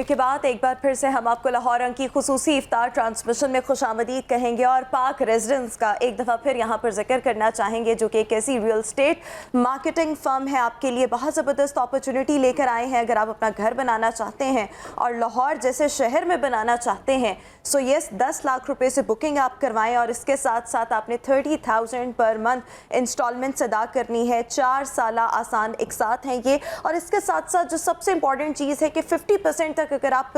Break के बाद एक बार फिर से हम आपको लाहौर अंक की खुसूसी इफ्तार ट्रांसमिशन में खुशामदीद कहेंगे और पाक रेजिडेंस का एक दफ़ा फिर यहाँ पर जिक्र करना चाहेंगे, जो कि एक ऐसी रियल स्टेट मार्केटिंग फर्म है। आपके लिए बहुत ज़बरदस्त अपॉर्चुनिटी लेकर आए हैं। अगर आप अपना घर बनाना चाहते हैं और लाहौर जैसे शहर में बनाना चाहते हैं, सो यस 10 लाख रुपए से बुकिंग आप करवाएं और इसके साथ साथ आपने 30,000 पर मंथ इंस्टॉलमेंट्स अदा करनी है। 4 साल आसान एक साथ हैं ये, और इसके साथ साथ जो सबसे इंपॉर्टेंट चीज़ है कि 50% तक अगर आप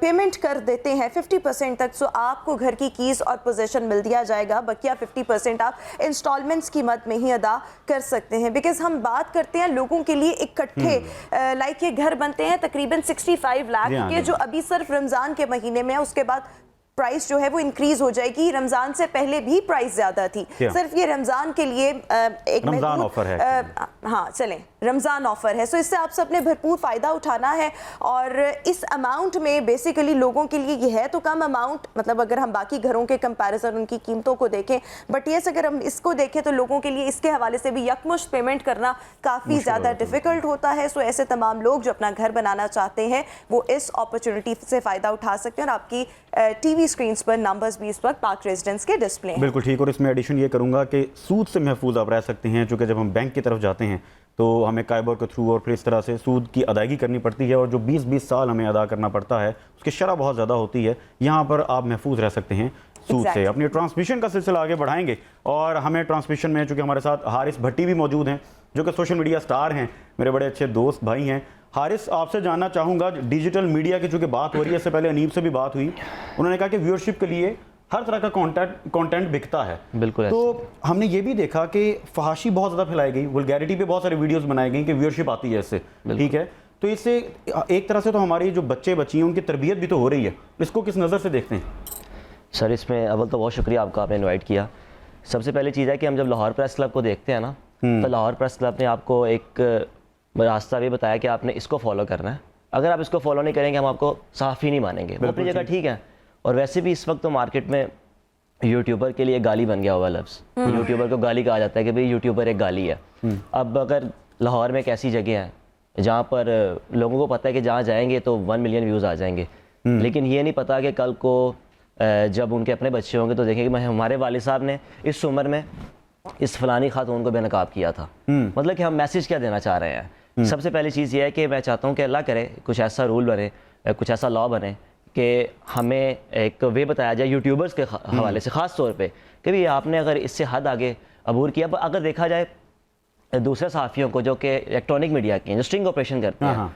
पेमेंट कर देते हैं 50% तक, सो आपको घर की कीज़ और पोजीशन मिल दिया जाएगा। बकिया 50% आप इंस्टॉलमेंट्स की मद में ही अदा कर सकते हैं। बिकॉज हम बात करते हैं लोगों के लिए इकट्ठे लाइक ये घर बनते हैं तकरीबन 65 लाख के, जो अभी सिर्फ रमज़ान के महीने में है। उसके बाद प्राइस जो है वो इंक्रीज हो जाएगी। रमजान से पहले भी प्राइस ज्यादा थी, सिर्फ ये रमजान के लिए एक रमजान ऑफर है। हाँ चलें, रमजान ऑफर है, सो इससे आप सबने भरपूर फायदा उठाना है। और इस अमाउंट में बेसिकली लोगों के लिए ये है तो कम अमाउंट, मतलब अगर हम बाकी घरों के कंपैरिजन उनकी कीमतों को देखें, बट येस अगर हम इसको देखें तो लोगों के लिए इसके हवाले से भी यकमुश्त पेमेंट करना काफ़ी ज़्यादा डिफ़िकल्ट होता है। सो ऐसे तमाम लोग जो अपना घर बनाना चाहते हैं वो इस अपॉर्चुनिटी से फ़ायदा उठा सकते हैं। और आपकी टीवी स्क्रीन पर नंबर्स भी इस वक्त पाक रेजिडेंस के डिस्प्ले हैं। बिल्कुल ठीक। और इसमें एडिशन ये करूँगा कि सूद से महफूज आप रह सकते हैं, चूँकि जब हम बैंक की तरफ जाते हैं तो हमें काइबर के थ्रू और फिर इस तरह से सूद की अदायगी करनी पड़ती है, और जो 20-20 साल हमें अदा करना पड़ता है उसकी शरह बहुत ज़्यादा होती है। यहाँ पर आप महफूज रह सकते हैं सूद से। अपनी ट्रांसमिशन का सिलसिला आगे बढ़ाएंगे, और हमें ट्रांसमिशन में चूँकि हमारे साथ हारिस भट्टी भी मौजूद हैं जो कि सोशल मीडिया स्टार हैं, मेरे बड़े अच्छे दोस्त भाई हैं। हारिस, आपसे जानना चाहूँगा, डिजिटल मीडिया की चूँकि बात हो रही है, इससे पहले अनीब से भी बात हुई, उन्होंने कहा कि व्यूअरशिप के लिए हर तरह का कंटेंट बिकता है। बिल्कुल। तो हमने ये भी देखा कि फहाशी बहुत ज़्यादा फैलाई गई, वल्गैरिटी पे बहुत सारी वीडियोस बनाई गई कि व्यूअरशिप आती है इससे, ठीक है। तो इससे एक तरह से तो हमारी जो बच्चे बच्ची हैं उनकी तरबियत भी तो हो रही है, इसको किस नज़र से देखते हैं? सर, इसमें अव्वल तो बहुत शुक्रिया आपका, आपने इन्वाइट किया। सबसे पहली चीज़ है कि हम जब लाहौर प्रेस क्लब को देखते हैं ना, तो लाहौर प्रेस क्लब ने आपको एक रास्ता भी बताया कि आपने इसको फॉलो करना है। अगर आप इसको फॉलो नहीं करेंगे हम आपको साफ़ ही नहीं मानेंगे। वो अपनी जगह ठीक है, और वैसे भी इस वक्त तो मार्केट में यूट्यूबर के लिए गाली बन गया हुआ लफ्ज़। यूट्यूबर को गाली कहा जाता है कि भाई यूट्यूबर एक गाली है। अब अगर लाहौर में एक ऐसी जगह है जहाँ पर लोगों को पता है कि जहाँ जाएंगे तो 1 मिलियन व्यूज़ आ जाएंगे, लेकिन ये नहीं पता कि कल को जब उनके अपने बच्चे होंगे तो देखेंगे हमारे वालिद साहब ने इस उम्र में इस फलानी खातून को बेनकाब किया था। मतलब कि हम मैसेज क्या देना चाह रहे हैं? सबसे पहली चीज़ ये है कि मैं चाहता हूँ कि अल्लाह करे कुछ ऐसा रूल बने, कुछ ऐसा लॉ बने कि हमें एक वे बताया जाए यूट्यूबर्स के हवाले से, ख़ास तौर पे कि भाई आपने अगर इससे हद आगे अबूर किया। अगर देखा जाए दूसरे सहाफ़ियों को जो कि इलेक्ट्रॉनिक मीडिया के हैं, जो स्ट्रिंग ऑपरेशन करते हैं,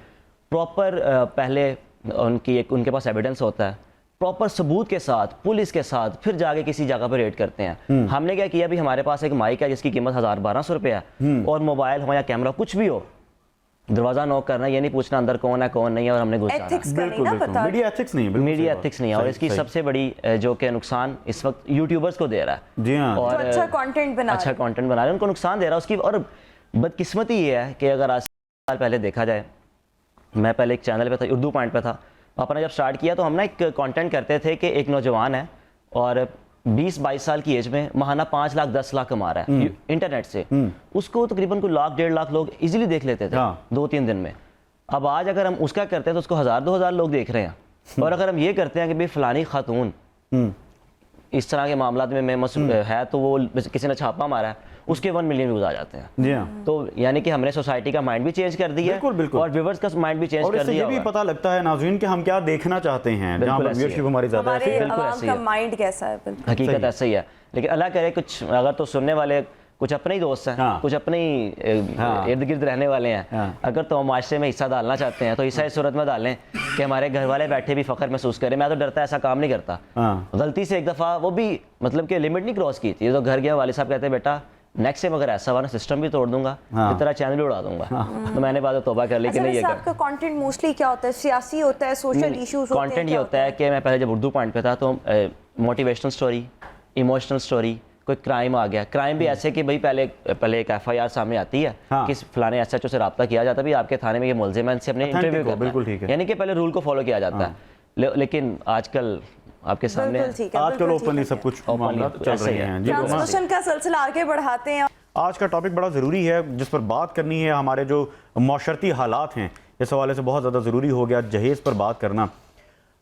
प्रॉपर पहले उनके पास एविडेंस होता है, प्रॉपर सबूत के साथ, पुलिस के साथ, फिर जाके किसी जगह पर रेड करते हैं। हमने क्या किया, भी हमारे पास एक माइक है जिसकी कीमत 1000-1200 रुपये है, और मोबाइल हमारा कैमरा कुछ भी हो, दरवाजा नॉक करना, ये नहीं पूछना अंदर कौन है कौन नहीं है, और हमने घुस जाना। मीडिया एथिक्स नहीं है, मीडिया एथिक्स नहीं है। और इसकी सबसे बड़ी जो कि नुकसान इस वक्त यूट्यूबर्स को दे रहा है, जी हाँ, और अच्छा कंटेंट बना रहे हैं, उनको नुकसान दे रहा है उसकी। और बदकिस्मती ये है कि अगर आज साल पहले देखा जाए, मैं पहले एक चैनल पे था, उर्दू पॉइंट पे था, अपना जब स्टार्ट किया तो हम ना एक कंटेंट करते थे कि एक नौजवान है और 20-22 साल की एज में महाना 5 लाख 10 लाख कमा रहा है इंटरनेट से। उसको तकरीबन कोई 1-1.5 लाख लोग इजीली देख लेते थे 2-3 दिन में। अब आज अगर हम उसका करते हैं तो उसको 1000-2000 लोग देख रहे हैं। और अगर हम ये करते हैं कि भाई फलानी खातून इस तरह के मामला में है, तो वो किसी ने छापा मारा है, उसके 1 मिलियन व्यूज आ जाते हैं। जी हाँ। तो यानी कि हमने सोसाइटी का माइंड भी चेंज कर दिया, बिल्कुल, और व्यूअर्स का माइंड भी चेंज कर दिया। ये भी पता लगता है नाज़रीन कि हम क्या देखना चाहते हैं, जहाँ पर व्यूअरशिप हमारी ज़्यादा है, बिल्कुल ऐसे ही है, माइंड कैसा है, हकीकत ऐसा ही है। लेकिन अल्लाह करे कुछ अगर तो सुनने वाले कुछ अपने ही दोस्त हैं, कुछ अपने ही इर्द गिर्द रहने वाले हैं, अगर तो माशरे में हिस्सा डालना चाहते हैं तो हिस्सा इस सूरत में डालें कि हमारे घर वाले बैठे भी फ़ख्र महसूस करें। मैं तो डरता ऐसा काम नहीं करता। गलती से एक दफ़ा वो भी मतलब कि लिमिट नहीं क्रॉस की थी, तो घर गया, वाले साहब कहते हैं बेटा नेक्स्ट टाइम अगर ऐसा हुआ ना सिस्टम भी तोड़ दूंगा, तेरा चैनल भी उड़ा दूंगा। तो मैंने बाद तौबा कर ली कि नहीं ये आपका कंटेंट मोस्टली क्या होता है? सियासी होता है, सोशल इश्यूज होते हैं? कंटेंट ये होता है कि मैं पहले जब उर्दू पॉइंट पे था तो मोटिवेशनल स्टोरी, इमोशनल स्टोरी, कोई क्राइम आ गया, क्राइम भी ऐसे कि भाई पहले एक FIR सामने आती है कि फलाने SHO से रब्ता किया जाता है, भाई आपके थाने में ये मुलजिम है, इनसे अपने इंटरव्यू करना है, यानी कि पहले रूल को फॉलो किया जाता है। लेकिन आजकल आपके सामने आजकल ओपनली सब कुछ मामला चल रहे हैं। ट्रांसमिशन का सिलसिला आगे बढ़ाते हैं। आज का टॉपिक बड़ा ज़रूरी है जिस पर बात करनी है। हमारे जो माशरती हालात हैं इस हवाले से बहुत ज़्यादा ज़रूरी हो गया जहेज़ पर बात करना।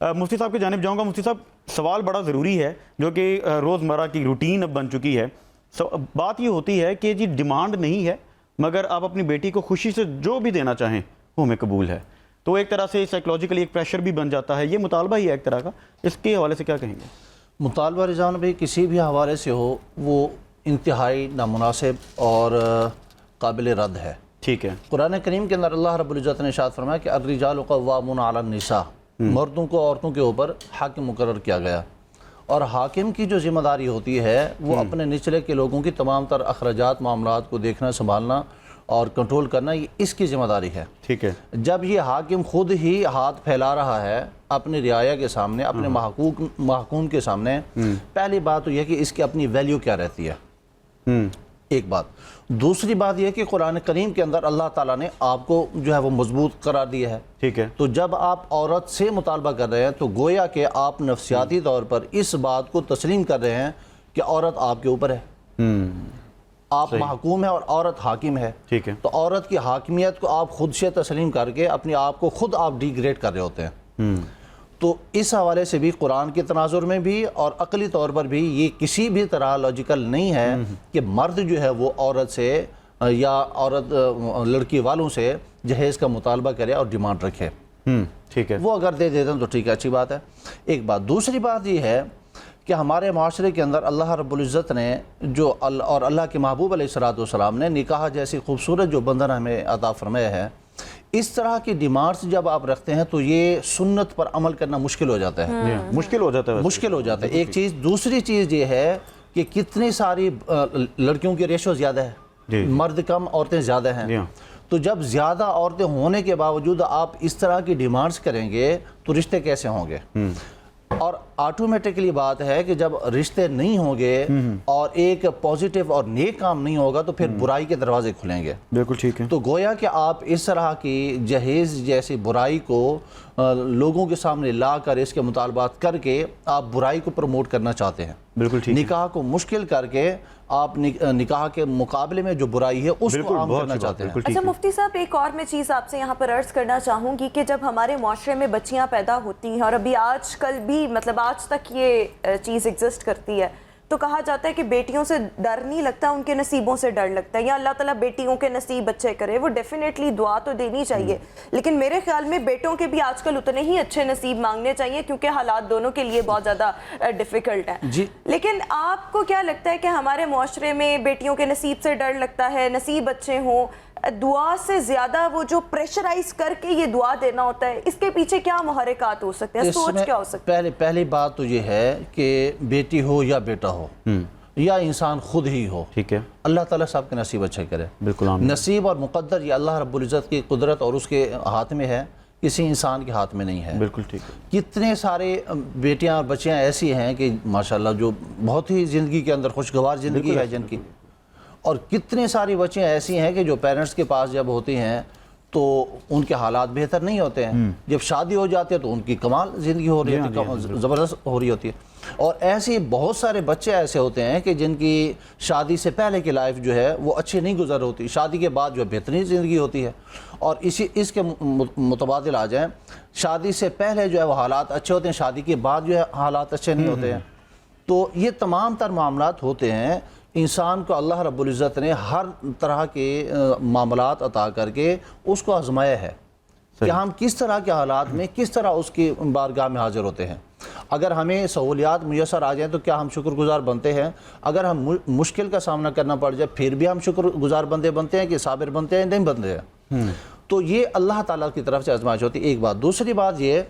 मुफ्ती साहब की जानिब जाऊँगा। मुफ्ती साहब, सवाल बड़ा ज़रूरी है जो कि रोज़मर्रा की रूटीन अब बन चुकी है। बात ये होती है कि जी डिमांड नहीं है, मगर आप अपनी बेटी को खुशी से जो भी देना चाहें वो हमें कबूल है, तो एक तरह से साइकोलॉजिकली एक प्रेशर भी बन जाता है। ये मुतालबा ही है एक तरह का, इसके हवाले से क्या कहेंगे? मुतालबा रिज़वान भाई किसी भी हवाले से हो वो इंतहाई नामुनासिब और काबिल रद्द है। ठीक है। कुरान करीम के अंदर अल्लाह रब्बुल इज़्ज़त ने इरशाद फरमाया कि अर्रिजालु क़व्वामून अलन निसा, मर्दों को औरतों के ऊपर हाकिम मुकर्रर किया गया, और हाकिम की जो ज़िम्मेदारी होती है वो अपने निचले के लोगों की तमाम तर अखराजात मामलात को देखना, संभालना और कंट्रोल करना, ये इसकी ज़िम्मेदारी है। ठीक है। जब ये हाकिम खुद ही हाथ फैला रहा है अपनी रियाया के सामने, अपने महकूम के सामने, पहली बात तो यह कि इसकी अपनी वैल्यू क्या रहती है, एक बात। दूसरी बात यह कि कुरान करीम के अंदर अल्लाह ताला ने आपको जो है वो मजबूत करार दिया है। ठीक है। तो जब आप औरत से मुतालबा कर रहे हैं तो गोया कि आप नफ्सियाती तौर पर इस बात को तस्लीम कर रहे हैं कि औरत आपके ऊपर है, आप महकूम है और औरत हाकिम है। ठीक है। तो औरत की हाकिमियत को आप खुद से तस्लीम करके अपने आप को खुद आप डिग्रेड कर रहे होते हैं। तो इस हवाले से भी कुरान के तनाजुर में भी और अकली तौर पर भी ये किसी भी तरह लॉजिकल नहीं है कि मर्द जो है वो औरत से या औरत लड़की वालों से जहेज़ का मुतालबा करे और डिमांड रखे। ठीक है। वो अगर दे देते हैं तो ठीक है, अच्छी बात है। एक बात। दूसरी बात ये है कि हमारे माशरे के अंदर अल्लाह रब्बुल इज़्ज़त ने जो और अल्लाह के महबूब अलैहिस्सलाम ने निकाह जैसी खूबसूरत जो बंधन हमें अता फरमाया है, इस तरह की डिमांड्स जब आप रखते हैं तो ये सुन्नत पर अमल करना मुश्किल हो जाता है। मुश्किल हो जाता है, मुश्किल हो जाता है, एक चीज़। दूसरी चीज़ ये है कि कितनी सारी लड़कियों की रेशो ज़्यादा है, मर्द कम औरतें ज़्यादा हैं। तो जब ज़्यादा औरतें होने के बावजूद आप इस तरह की डिमांड्स करेंगे तो रिश्ते कैसे होंगे? और ऑटोमेटिकली बात है कि जब रिश्ते नहीं होंगे और एक पॉजिटिव और नेक काम नहीं होगा तो फिर बुराई के दरवाजे खुलेंगे। बिल्कुल ठीक है। तो गोया कि आप इस तरह की जहेज़ जैसी बुराई को लोगों के सामने ला कर इसके मुतालबात करके आप बुराई को प्रमोट करना चाहते हैं। बिल्कुल ठीक। निकाह को मुश्किल करके आप निकाह के मुकाबले में जो बुराई है उसको आम करना चाहते हैं। अच्छा मुफ्ती साहब, एक और मैं चीज़ आपसे यहाँ पर अर्ज करना चाहूँगी कि जब हमारे माशरे में बच्चियाँ पैदा होती हैं और अभी आजकल भी मतलब आज तक ये चीज़ एग्जिस्ट करती है, तो कहा जाता है कि बेटियों से डर नहीं लगता, उनके नसीबों से डर लगता है, या अल्लाह ताला बेटियों के नसीब अच्छे करे। वो डेफिनेटली दुआ तो देनी चाहिए, लेकिन मेरे ख्याल में बेटों के भी आजकल उतने ही अच्छे नसीब मांगने चाहिए क्योंकि हालात दोनों के लिए बहुत ज़्यादा डिफ़िकल्ट है जी। लेकिन आपको क्या लगता है कि हमारे माशरे में बेटियों के नसीब से डर लगता है, नसीब अच्छे हों, दुआ से ज़्यादा वो जो प्रेशराइज करके ये दुआ देना होता है, इसके पीछे क्या मुहर्रिकात हो सकते हैं, सोच क्या हो सकती है? पहली बात तो ये है कि बेटी हो या बेटा हो या इंसान खुद ही हो, ठीक है, अल्लाह ताला सबके नसीब अच्छे करे। बिल्कुल। नसीब और मुकद्दर ये अल्लाह रब्बुल इज़्ज़त की कुदरत और उसके हाथ में है, किसी इंसान के हाथ में नहीं है। बिल्कुल ठीक है। कितने सारे बेटियां और बच्चियां ऐसी हैं कि माशाल्लाह जो बहुत ही ज़िंदगी के अंदर खुशगवार ज़िंदगी है जिनकी, और कितनी सारी बच्चियां ऐसी हैं कि जो पेरेंट्स के पास जब होती हैं तो उनके हालात बेहतर नहीं होते हैं, जब शादी हो जाती है तो उनकी कमाल ज़िंदगी हो रही होती है, ज़बरदस्त हो रही होती है। और ऐसे बहुत सारे बच्चे ऐसे होते हैं कि जिनकी शादी से पहले की लाइफ जो है वो अच्छी नहीं गुजर होती, शादी के बाद जो बेहतरीन ज़िंदगी होती है। और इसके मुतबादिल आ जाएँ, शादी से पहले जो है वो हालात अच्छे होते हैं, शादी के बाद जो है हालात अच्छे नहीं होते हैं। तो ये तमाम तर मामलात होते हैं। इंसान को अल्लाह रब्बुल इज़्ज़त ने हर तरह के मामलात अता करके उसको आजमाया है कि हम किस तरह के हालात में किस तरह उसकी बारगाह में हाजिर होते हैं। अगर हमें सहूलियात मुयसर आ जाएँ तो क्या हम शुक्रगुजार बनते हैं? अगर हम मुश्किल का सामना करना पड़ जाए फिर भी हम शुक्रगुजार बंदे बनते हैं कि साबिर बनते हैं? नहीं बनते हैं। तो ये अल्लाह ताला की तरफ से आजमाइश होती है, एक बात। दूसरी बात ये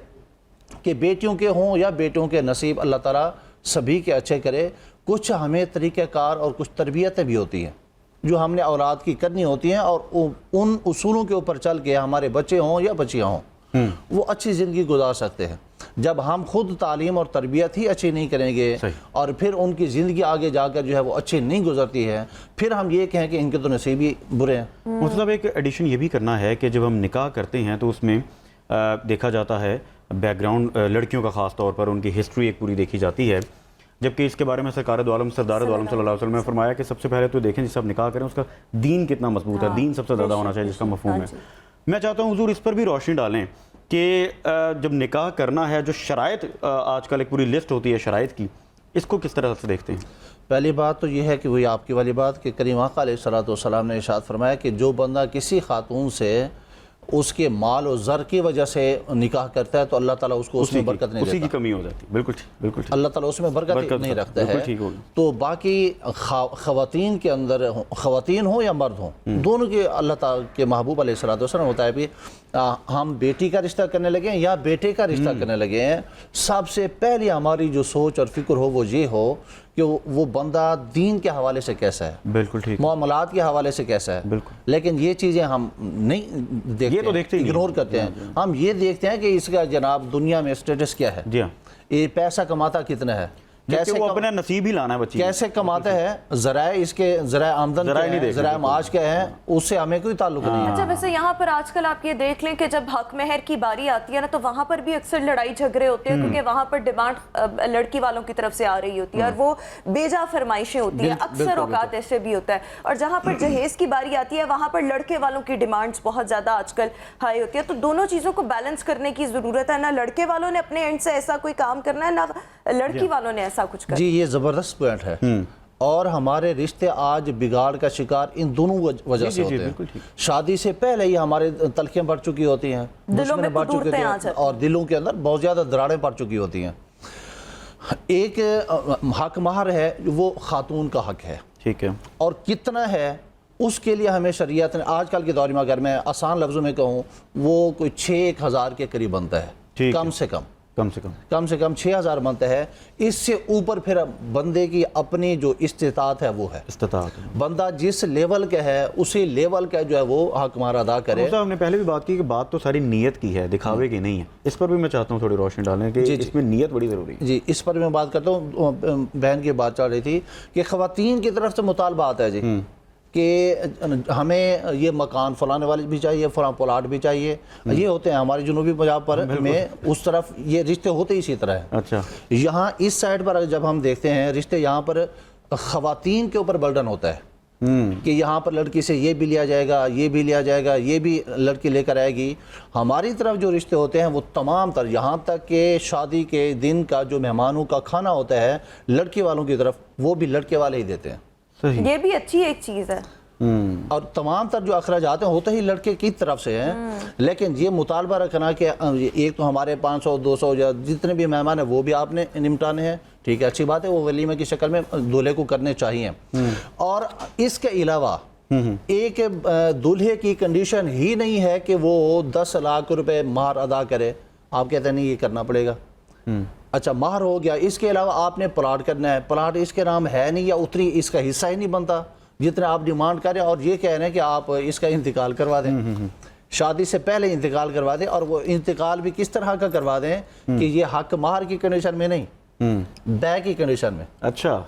कि बेटियों के हों या बेटों के नसीब अल्लाह ताला सभी के अच्छे करे। कुछ हमें तरीक़ाकार और कुछ तरबियतें भी होती हैं जो हमने औलाद की करनी होती हैं, और उन उसूलों के ऊपर चल के हमारे बच्चे हों या बच्चियाँ हों वो अच्छी ज़िंदगी गुजार सकते हैं। जब हम खुद तालीम और तरबियत ही अच्छी नहीं करेंगे और फिर उनकी ज़िंदगी आगे जाकर जो है वो अच्छी नहीं गुजरती है, फिर हम ये कहें कि इनके तो नसीब ही बुरे हैं। मतलब एक एडिशन ये भी करना है कि जब हम निकाह करते हैं तो उसमें देखा जाता है बैकग्राउंड, लड़कियों का ख़ास तौर पर उनकी हिस्ट्री एक पूरी देखी जाती है, जबकि इसके बारे में सरदार दो आलम सल्लल्लाहु अलैहि वसल्लम ने फरमाया कि सबसे पहले तो देखें जिससे आप निकाह करें उसका दीन कितना मजबूत है, दीन सबसे ज़्यादा होना चाहिए जिसका मफहूम है। मैं चाहता हूँ हुजूर इस पर भी रोशनी डालें कि जब निकाह करना है, जो शराइत आजकल एक पूरी लिस्ट होती है शराइत की, इसको किस तरह से देखते हैं? पहली बात तो ये है कि वही आपकी वाली बात कि करीम आका अलैहिस्सलाम ने इरशाद फरमाया कि जो बंदा किसी खातून से उसके माल और ज़र की वजह से निकाह करता है तो अल्लाह ताला उसको उसमें बरकत नहीं उसी देता। की कमी हो जाती है। बिल्कुल ठीक, बिल्कुल ठीक। अल्लाह ताला उसमें बरकत नहीं रखता बिल्कुल है। ठीक होगा। तो बाकी ख़वातीन के अंदर, ख़वातीन हो या मर्द हो, दोनों के अल्लाह ताला के महबूब अलैहिस्सलाम होता है भी हम बेटी का रिश्ता करने लगे हैं या बेटे का रिश्ता करने लगे हैं, सबसे पहले हमारी जो सोच और फिक्र हो वो ये हो कि वो बंदा दीन के हवाले से कैसा है, बिल्कुल ठीक, मामलात के हवाले से कैसा है। बिल्कुल। लेकिन ये चीज़ें हम नहीं देखते, ये तो देखते ही नहीं। इग्नोर करते हैं। हम ये देखते हैं कि इसका जनाब दुनिया में स्टेटस क्या है, जी हाँ, ये पैसा कमाता कितना है, कैसे वो अपना नसीब ही लाना है बच्ची, कैसे कमाते हैं, ज़राए इसके ज़राए आमदन क्या है, ज़राए माश क्या है, उससे हमें कोई ताल्लुक नहीं है। अच्छा, वैसे यहाँ पर आजकल आप ये देख लें कि जब हक महर की बारी आती है ना, तो वहाँ पर भी अक्सर लड़ाई झगड़े होते हैं, क्योंकि वहाँ पर डिमांड लड़की वालों की तरफ से आ रही होती है और वो बेजा फरमाइशें होती है। अक्सर औकात ऐसे भी होता है। और जहाँ पर जहेज की बारी आती है, वहाँ पर लड़के वालों की डिमांड्स बहुत ज़्यादा आजकल हाई होती है। तो दोनों चीज़ों को बैलेंस करने की ज़रूरत है। ना लड़के वालों ने अपने एंड से ऐसा कोई काम करना है, ना लड़की वालों ने ऐसा कुछ करना। जी, ये ज़बरदस्त पॉइंट है। और हमारे रिश्ते आज बिगाड़ का शिकार इन दोनों वजह से होते हैं। शादी से पहले ही हमारे तलखियां बढ़ चुकी होती हैं, दिलों में बढ़ चुकी होती हैं और दिलों के अंदर बहुत ज़्यादा दरारें पड़ चुकी होती हैं। एक हक महर है, वो खातून का हक है, ठीक है, और कितना है उसके लिए हमें शरीयत ने आजकल के दौर में, अगर मैं आसान लफ्ज़ों में कहूँ, वो कोई 6,000 के करीब बनता है, कम से कम 6,000 बनता है। इससे ऊपर फिर बंदे की अपनी जो इस्तिताअत है वो है, बंदा जिस लेवल का है उसी लेवल का जो है वो हक मार अदा करे। हमने पहले भी बात की कि बात तो सारी नीयत की है, दिखावे की नहीं है। इस पर भी मैं चाहता हूँ थोड़ी रोशनी डालें कि इसमें नीयत बड़ी ज़रूरी है। जी, इस पर मैं बात करता हूँ। बहन की बात चल रही थी कि ख़वातीन की तरफ से मुतालबा आता है जी कि हमें ये मकान फलाने वाले भी चाहिए, फलां प्लाट भी चाहिए। ये होते हैं हमारे जनूबी पंजाब पर में, उस तरफ ये रिश्ते होते ही इसी तरह है। अच्छा, यहाँ इस साइड पर जब हम देखते हैं रिश्ते, यहाँ पर ख़वातीन के ऊपर बर्डन होता है कि यहाँ पर लड़की से ये भी लिया जाएगा, ये भी लिया जाएगा, ये भी लड़की लेकर आएगी। हमारी तरफ जो रिश्ते होते हैं वो तमाम तर, यहाँ तक कि शादी के दिन का जो मेहमानों का खाना होता है लड़की वालों की तरफ, वो भी लड़के वाले ही देते हैं। ये भी अच्छी एक चीज़ है। और तमाम तर जो अखराजात हैं होते ही लड़के की तरफ से हैं। लेकिन ये मुतालबा रखना कि एक तो हमारे 500 200 या जितने भी मेहमान हैं वो भी आपने निपटाने हैं, ठीक है, अच्छी बात है, वो वलीमे की शक्ल में दूल्हे को करने चाहिए। और इसके अलावा एक दूल्हे की कंडीशन ही नहीं है कि वो 10 लाख रुपए महर अदा करे। आप कहते हैं नहीं, ये करना पड़ेगा। अच्छा, महर हो गया, इसके अलावा आपने प्लाट करना है, प्लाट इसके नाम है नहीं या उतनी इसका हिस्सा ही नहीं बनता जितना आप डिमांड करें, और ये कह रहे हैं कि आप इसका इंतकाल करवा दें, शादी से पहले इंतकाल करवा दें। और वो इंतकाल भी किस तरह का करवा दें कि ये हक महर की कंडीशन में नहीं, बै की कंडीशन में। अच्छा,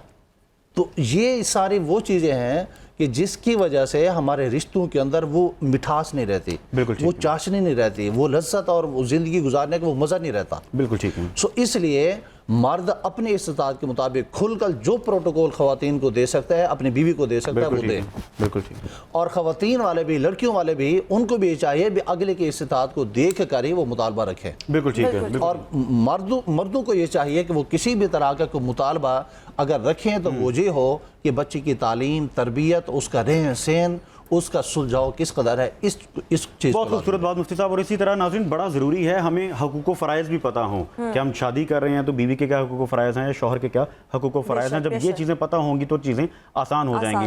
तो ये सारी वो चीज़ें हैं कि जिसकी वजह से हमारे रिश्तों के अंदर वो मिठास नहीं रहती, वो चाशनी नहीं रहती, वो लज्जत और वो ज़िंदगी गुजारने का वो मज़ा नहीं रहता। बिल्कुल ठीक है। सो इसलिए मर्द अपने इस्तिताअत के मुताबिक खुलकर जो प्रोटोकॉल ख़वातीन को दे सकता है, अपनी बीवी को दे सकता है, वो दे। बिल्कुल ठीक है। और ख़वातीन वाले भी, लड़कियों वाले भी, उनको भी चाहिए भी अगले के इस्तिताअत को देख कर ही वो मुतालबा रखें। बिल्कुल ठीक है। और मर्दों को ये चाहिए कि वो किसी भी तरह का कोई मुतालबा अगर रखें तो वो ये हो कि बच्चे की तालीम, तरबियत, उसका रहन सहन, उसका सुलझाव किस कदर है, इस चीज़। बहुत खूबसूरत बात मुफ्ती साहब। और इसी तरह नाज़रीन, बड़ा ज़रूरी है हमें हकूक़ व फ़राइज़ भी पता हों कि हम शादी कर रहे हैं तो बीवी के क्या हकूक़ व फ़राइज़ हैं या शौहर के क्या हकूक़ व फ़राइज़ हैं। जब ये चीज़ें पता होंगी तो चीज़ें आसान हो जाएंगी।